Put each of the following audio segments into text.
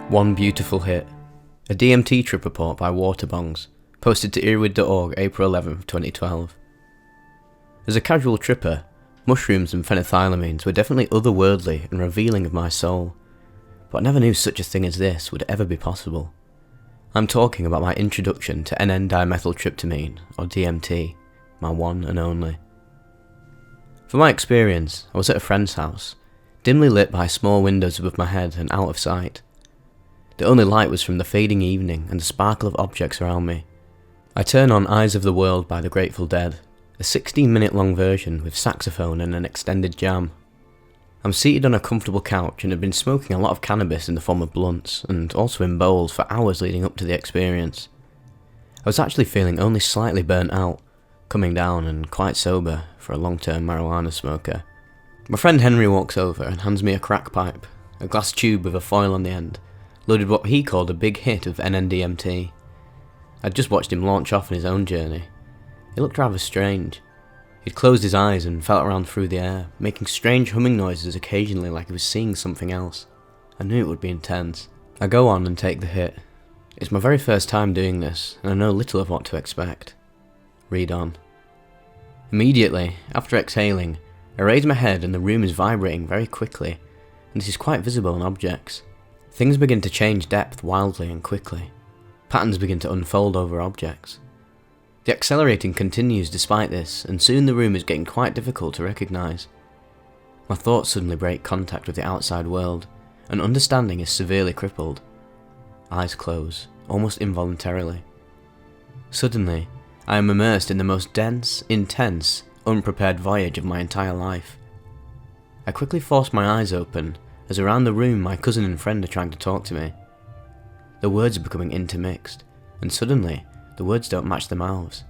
One Beautiful Hit, a DMT trip report by Waterbongs, posted to earwid.org April 11, 2012. As a casual tripper, mushrooms and phenethylamines were definitely otherworldly and revealing of my soul, but I never knew such a thing as this would ever be possible. I'm talking about my introduction to N,N-dimethyltryptamine, or DMT, my one and only. For my experience, I was at a friend's house, dimly lit by small windows above my head and out of sight. The only light was from the fading evening and the sparkle of objects around me. I turn on Eyes of the World by the Grateful Dead, a 16-minute long version with saxophone and an extended jam. I'm seated on a comfortable couch and had been smoking a lot of cannabis in the form of blunts, and also in bowls for hours leading up to the experience. I was actually feeling only slightly burnt out, coming down and quite sober for a long-term marijuana smoker. My friend Henry walks over and hands me a crack pipe, a glass tube with a foil on the end, loaded what he called a big hit of NN-DMT. I'd just watched him launch off on his own journey. It looked rather strange. He'd closed his eyes and felt around through the air, making strange humming noises occasionally like he was seeing something else. I knew it would be intense. I go on and take the hit. It's my very first time doing this, and I know little of what to expect. Read on. Immediately, after exhaling, I raise my head and the room is vibrating very quickly, and this is quite visible in objects. Things begin to change depth wildly and quickly. Patterns begin to unfold over objects. The accelerating continues despite this, and soon the room is getting quite difficult to recognise. My thoughts suddenly break contact with the outside world, and understanding is severely crippled. Eyes close, almost involuntarily. Suddenly, I am immersed in the most dense, intense, unprepared voyage of my entire life. I quickly force my eyes open, as around the room my cousin and friend are trying to talk to me. The words are becoming intermixed, and suddenly, the words don't match the mouths.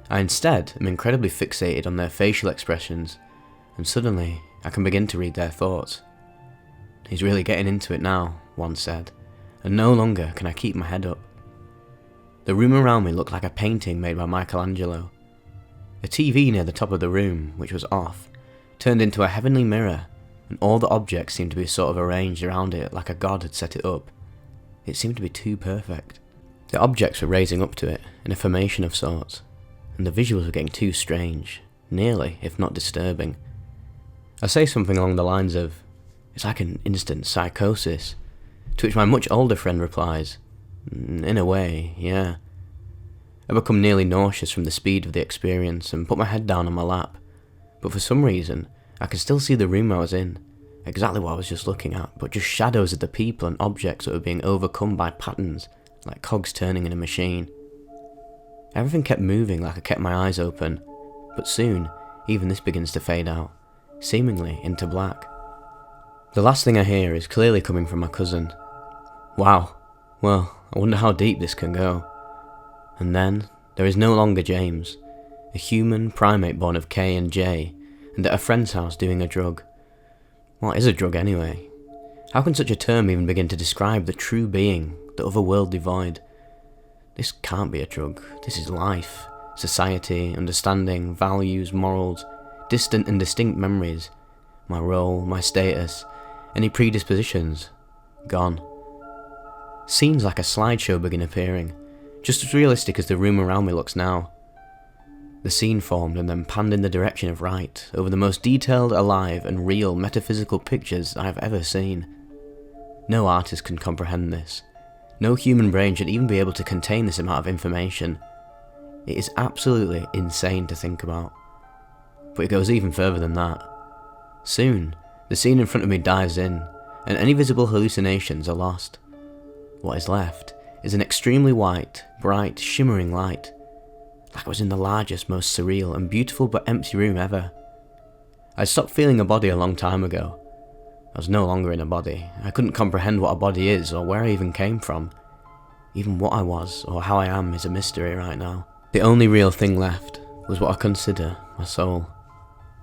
I instead am incredibly fixated on their facial expressions, and suddenly I can begin to read their thoughts. "He's really getting into it now," one said, and no longer can I keep my head up. The room around me looked like a painting made by Michelangelo. A TV near the top of the room, which was off, turned into a heavenly mirror, and all the objects seemed to be sort of arranged around it like a god had set it up. It seemed to be too perfect. The objects were raising up to it, in a formation of sorts, and the visuals were getting too strange, nearly, if not disturbing. I say something along the lines of, "It's like an instant psychosis," to which my much older friend replies, "In a way, yeah." I become nearly nauseous from the speed of the experience and put my head down on my lap, but for some reason, I could still see the room I was in, exactly what I was just looking at, but just shadows of the people and objects that were being overcome by patterns, like cogs turning in a machine. Everything kept moving like I kept my eyes open, but soon, even this begins to fade out, seemingly into black. The last thing I hear is clearly coming from my cousin. "Wow, well, I wonder how deep this can go." And then, there is no longer James, a human primate born of K and J, and at a friend's house doing a drug. What is a drug anyway? How can such a term even begin to describe the true being, the otherworldly void? This can't be a drug. This is life, society, understanding, values, morals, distant and distinct memories, my role, my status, any predispositions, gone. Scenes like a slideshow begin appearing, just as realistic as the room around me looks now. The scene formed and then panned in the direction of right, over the most detailed, alive and real metaphysical pictures I have ever seen. No artist can comprehend this. No human brain should even be able to contain this amount of information. It is absolutely insane to think about. But it goes even further than that. Soon, the scene in front of me dives in, and any visible hallucinations are lost. What is left is an extremely white, bright, shimmering light, like I was in the largest, most surreal and beautiful but empty room ever. I stopped feeling a body a long time ago. I was no longer in a body. I couldn't comprehend what a body is or where I even came from. Even what I was or how I am is a mystery right now. The only real thing left was what I consider my soul.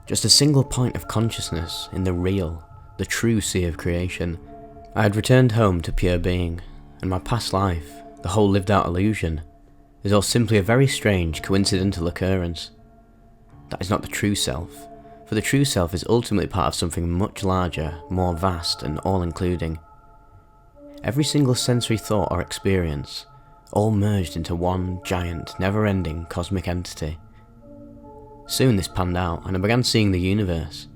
Just a single point of consciousness in the real, the true sea of creation. I had returned home to pure being, and my past life, the whole lived out illusion, is all simply a very strange coincidental occurrence. That is not the true self, for the true self is ultimately part of something much larger, more vast and all-including. every single sensory thought or experience, all merged into one giant, never-ending cosmic entity. Soon this panned out, and I began seeing the universe.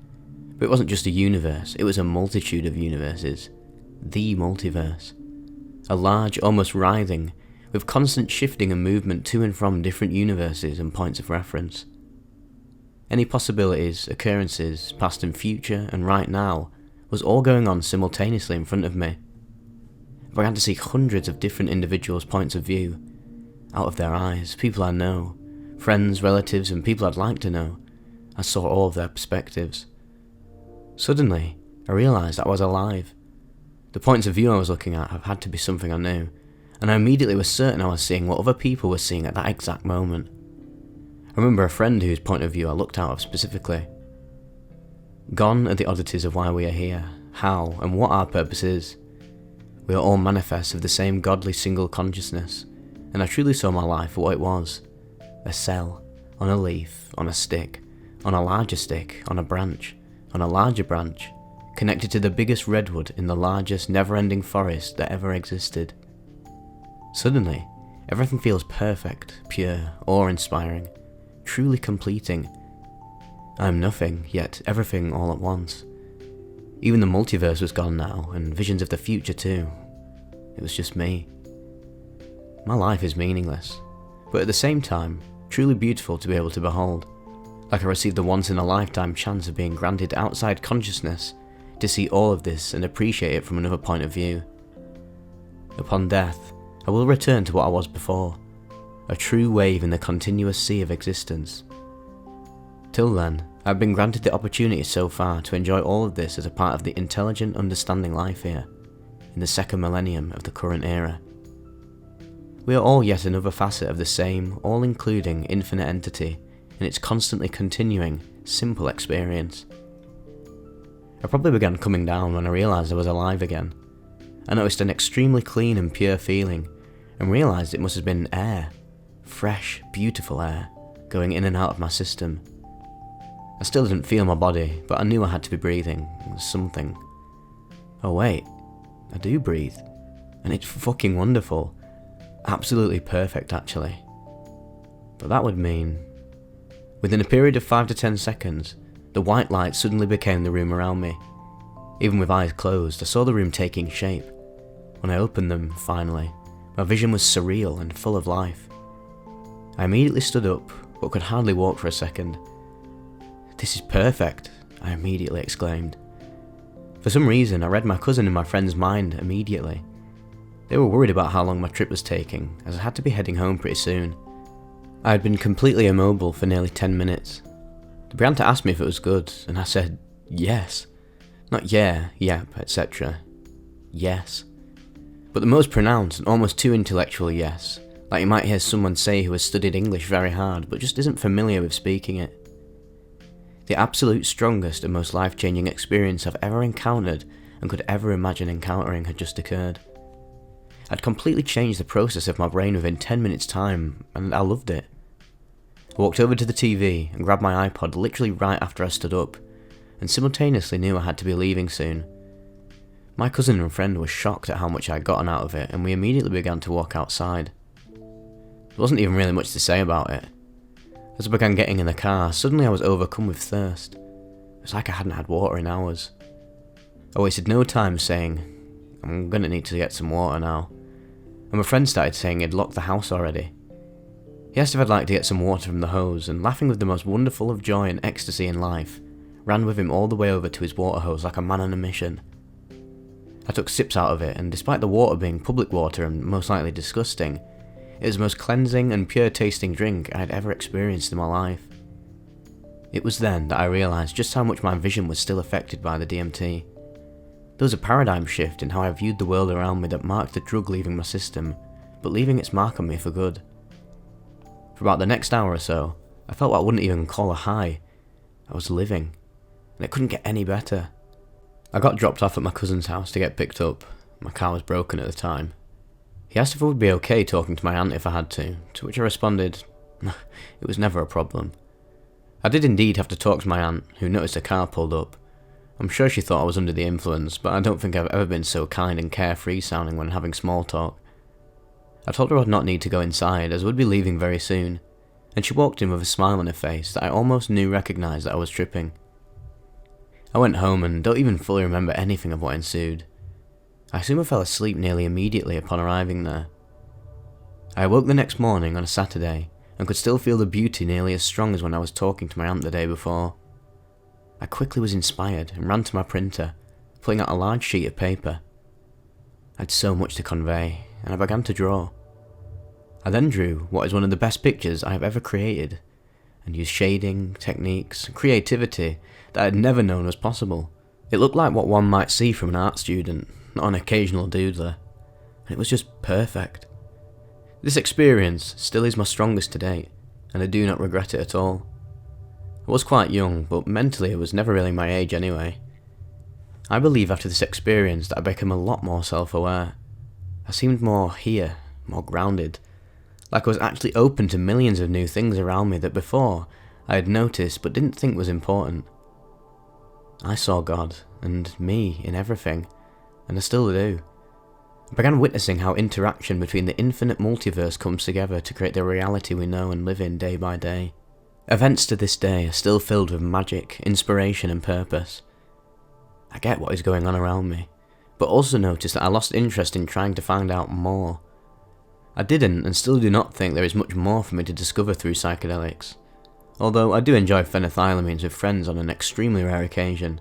But it wasn't just a universe, it was a multitude of universes. The multiverse. A large, almost writhing, with constant shifting and movement to and from different universes and points of reference. Any possibilities, occurrences, past and future, and right now, was all going on simultaneously in front of me. I began to see hundreds of different individuals' points of view, out of their eyes, people I know, friends, relatives, and people I'd like to know. I saw all of their perspectives. Suddenly, I realised I was alive. The points of view I was looking at had to be something I knew, and I immediately was certain I was seeing what other people were seeing at that exact moment. I remember a friend whose point of view I looked out of specifically. Gone are the oddities of why we are here, how and what our purpose is. We are all manifests of the same godly single consciousness, and I truly saw my life for what it was. A cell, on a leaf, on a stick, on a larger stick, on a branch, on a larger branch, connected to the biggest redwood in the largest never-ending forest that ever existed. Suddenly, everything feels perfect, pure, awe-inspiring, truly completing. I am nothing, yet everything all at once. Even the multiverse was gone now, and visions of the future too. It was just me. My life is meaningless, but at the same time, truly beautiful to be able to behold. Like I received the once-in-a-lifetime chance of being granted outside consciousness to see all of this and appreciate it from another point of view. Upon death, I will return to what I was before, a true wave in the continuous sea of existence. Till then, I have been granted the opportunity so far to enjoy all of this as a part of the intelligent, understanding life here, in the second millennium of the current era. We are all yet another facet of the same, all-including, infinite entity in its constantly continuing, simple experience. I probably began coming down when I realised I was alive again. I noticed an extremely clean and pure feeling, and realised it must have been air, fresh, beautiful air, going in and out of my system. I still didn't feel my body, but I knew I had to be breathing. It was something. Oh wait, I do breathe, and it's fucking wonderful. Absolutely perfect, actually. But that would mean, within a period of 5 to 10 seconds, the white light suddenly became the room around me. Even with eyes closed, I saw the room taking shape. When I opened them, finally, my vision was surreal and full of life. I immediately stood up, but could hardly walk for a second. "This is perfect," I immediately exclaimed. For some reason, I read my cousin and my friend's mind immediately. They were worried about how long my trip was taking, as I had to be heading home pretty soon. I had been completely immobile for nearly 10 minutes. They began to ask me if it was good, and I said, yes. Not yeah, yep, etc. Yes. But the most pronounced and almost too intellectual yes, like you might hear someone say who has studied English very hard but just isn't familiar with speaking it. The absolute strongest and most life-changing experience I've ever encountered and could ever imagine encountering had just occurred. I'd completely changed the process of my brain within 10 minutes time, and I loved it. I walked over to the TV and grabbed my iPod literally right after I stood up, and simultaneously knew I had to be leaving soon. My cousin and friend were shocked at how much I'd gotten out of it, and we immediately began to walk outside. There wasn't even really much to say about it. As I began getting in the car, suddenly I was overcome with thirst. It was like I hadn't had water in hours. I wasted no time saying, "I'm gonna need to get some water now," and my friend started saying he'd locked the house already. He asked if I'd like to get some water from the hose, and laughing with the most wonderful of joy and ecstasy in life, ran with him all the way over to his water hose like a man on a mission. I took sips out of it, and despite the water being public water and most likely disgusting, it was the most cleansing and pure tasting drink I had ever experienced in my life. It was then that I realised just how much my vision was still affected by the DMT. There was a paradigm shift in how I viewed the world around me that marked the drug leaving my system, but leaving its mark on me for good. For about the next hour or so, I felt what I wouldn't even call a high. I was living, and it couldn't get any better. I got dropped off at my cousin's house to get picked up. My car was broken at the time. He asked if I would be okay talking to my aunt if I had to which I responded, it was never a problem. I did indeed have to talk to my aunt, who noticed a car pulled up, I'm sure she thought I was under the influence, but I don't think I've ever been so kind and carefree sounding when having small talk. I told her I'd not need to go inside, as I would be leaving very soon, and she walked in with a smile on her face that I almost knew recognised that I was tripping. I went home and don't even fully remember anything of what ensued. I assume I fell asleep nearly immediately upon arriving there. I awoke the next morning on a Saturday, and could still feel the beauty nearly as strong as when I was talking to my aunt the day before. I quickly was inspired and ran to my printer, pulling out a large sheet of paper. I had so much to convey, and I began to draw. I then drew what is one of the best pictures I have ever created, and used shading, techniques, and creativity that I had never known was possible. It looked like what one might see from an art student, not an occasional doodler, and it was just perfect. This experience still is my strongest to date, and I do not regret it at all. I was quite young, but mentally I was never really my age anyway. I believe after this experience that I became a lot more self-aware. I seemed more here, more grounded, like I was actually open to millions of new things around me that before I had noticed but didn't think was important. I saw God and me in everything, and I still do. I began witnessing how interaction between the infinite multiverse comes together to create the reality we know and live in day by day. Events to this day are still filled with magic, inspiration and purpose. I get what is going on around me, but also notice that I lost interest in trying to find out more. I didn't and still do not think there is much more for me to discover through psychedelics, although I do enjoy phenethylamines with friends on an extremely rare occasion.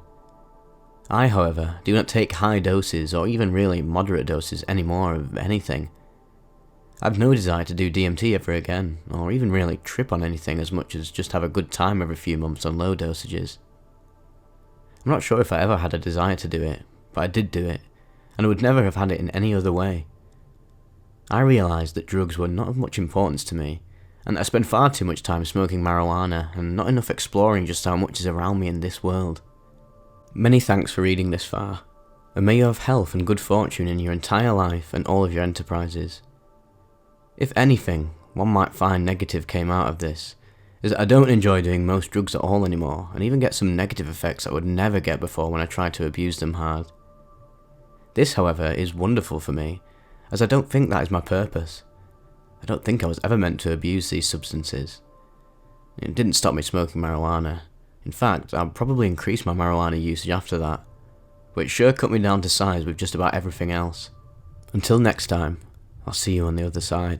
I, however, do not take high doses or even really moderate doses anymore of anything. I have no desire to do DMT ever again, or even really trip on anything as much as just have a good time every few months on low dosages. I'm not sure if I ever had a desire to do it, but I did do it, and I would never have had it in any other way. I realised that drugs were not of much importance to me, and that I spent far too much time smoking marijuana and not enough exploring just how much is around me in this world. Many thanks for reading this far, and may you have health and good fortune in your entire life and all of your enterprises. If anything, one might find negative came out of this, is that I don't enjoy doing most drugs at all anymore, and even get some negative effects I would never get before when I tried to abuse them hard. This, however, is wonderful for me, as I don't think that is my purpose. I don't think I was ever meant to abuse these substances. It didn't stop me smoking marijuana. In fact, I'll probably increase my marijuana usage after that, but it sure cut me down to size with just about everything else. Until next time, I'll see you on the other side.